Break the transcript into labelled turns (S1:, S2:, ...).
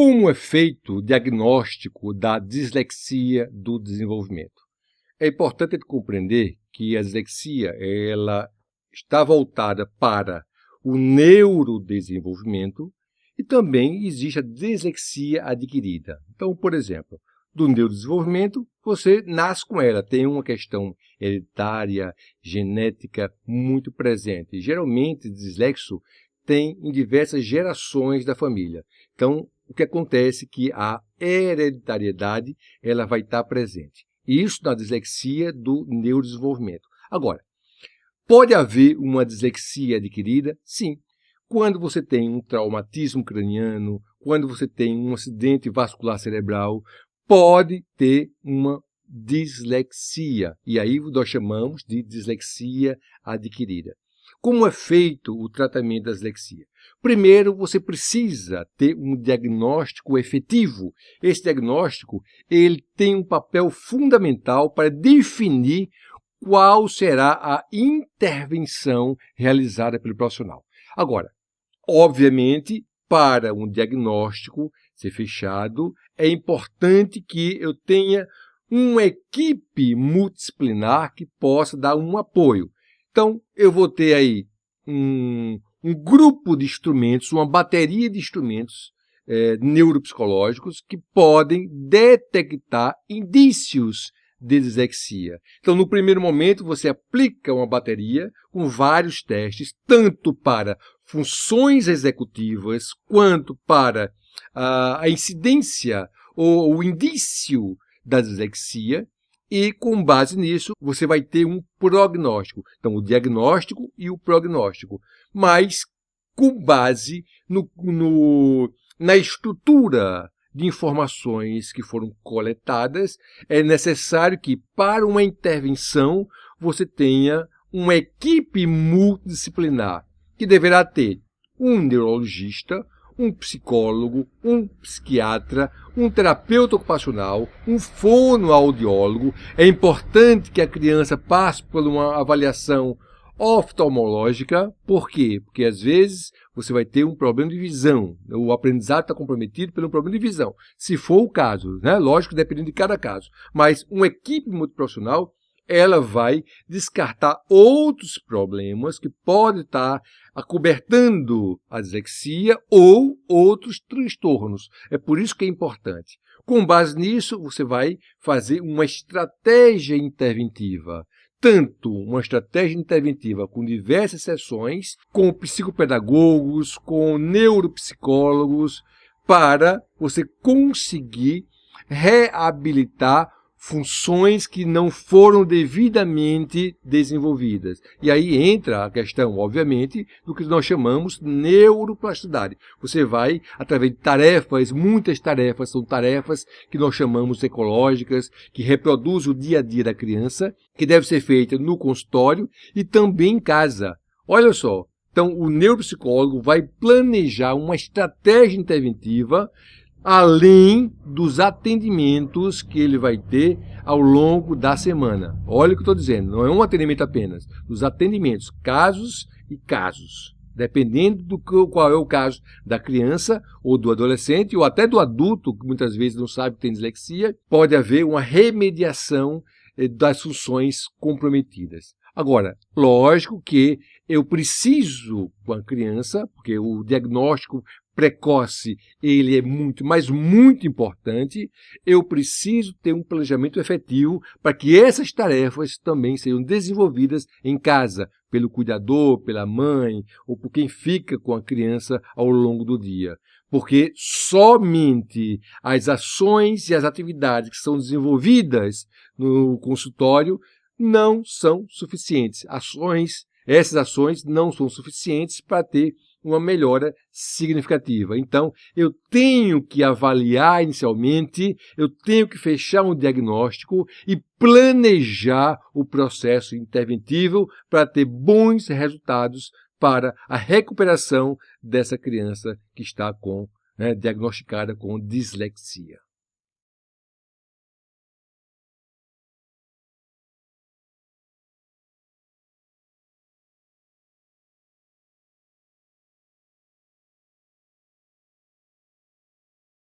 S1: Como é feito o diagnóstico da dislexia do desenvolvimento? É importante compreender que a dislexia ela está voltada para o neurodesenvolvimento e também existe a dislexia adquirida. Então, por exemplo, do neurodesenvolvimento, você nasce com ela, tem uma questão hereditária, genética muito presente. Geralmente, dislexo tem em diversas gerações da família. Então, o que acontece é que a hereditariedade ela vai estar presente. Isso na dislexia do neurodesenvolvimento. Agora, pode haver uma dislexia adquirida? Sim. Quando você tem um traumatismo craniano, quando você tem um acidente vascular cerebral, pode ter uma dislexia. E aí nós chamamos de dislexia adquirida. Como é feito o tratamento da dislexia? Primeiro, você precisa ter um diagnóstico efetivo. Esse diagnóstico ele tem um papel fundamental para definir qual será a intervenção realizada pelo profissional. Agora, obviamente, para um diagnóstico ser fechado, é importante que eu tenha uma equipe multidisciplinar que possa dar um apoio. Então, eu vou ter aí um grupo de instrumentos, uma bateria de instrumentos neuropsicológicos que podem detectar indícios de dislexia. Então, no primeiro momento, você aplica uma bateria com vários testes, tanto para funções executivas, quanto para a incidência ou o indício da dislexia, e com base nisso, você vai ter um prognóstico. Então, o diagnóstico e o prognóstico. Mas com base na estrutura de informações que foram coletadas, é necessário que, para uma intervenção, você tenha uma equipe multidisciplinar, que deverá ter um neurologista, um psicólogo, um psiquiatra, um terapeuta ocupacional, um fonoaudiólogo. É importante que a criança passe por uma avaliação oftalmológica. Por quê? Porque às vezes você vai ter um problema de visão. O aprendizado está comprometido pelo problema de visão. Se for o caso, né? Lógico, dependendo de cada caso. Mas uma equipe multiprofissional ela vai descartar outros problemas que podem estar acobertando a dislexia ou outros transtornos. É por isso que é importante. Com base nisso, você vai fazer uma estratégia interventiva. Tanto uma estratégia interventiva com diversas sessões, com psicopedagogos, com neuropsicólogos, para você conseguir reabilitar funções que não foram devidamente desenvolvidas. E aí entra a questão, obviamente, do que nós chamamos de neuroplasticidade. Você vai, através de tarefas, muitas tarefas, são tarefas que nós chamamos ecológicas, que reproduzem o dia a dia da criança, que deve ser feita no consultório e também em casa. Olha só, então o neuropsicólogo vai planejar uma estratégia interventiva além dos atendimentos que ele vai ter ao longo da semana. Olha o que eu estou dizendo, não é um atendimento apenas, os atendimentos, casos e casos. Dependendo do qual é o caso da criança ou do adolescente ou até do adulto, que muitas vezes não sabe que tem dislexia, pode haver uma remediação das funções comprometidas. Agora, lógico que eu preciso com a criança, porque o diagnóstico precoce ele é muito, mas muito importante, eu preciso ter um planejamento efetivo para que essas tarefas também sejam desenvolvidas em casa, pelo cuidador, pela mãe, ou por quem fica com a criança ao longo do dia. Porque somente as ações e as atividades que são desenvolvidas no consultório não são suficientes. Essas ações não são suficientes para ter uma melhora significativa. Então, eu tenho que avaliar inicialmente, eu tenho que fechar um diagnóstico e planejar o processo interventivo para ter bons resultados para a recuperação dessa criança que está diagnosticada com dislexia.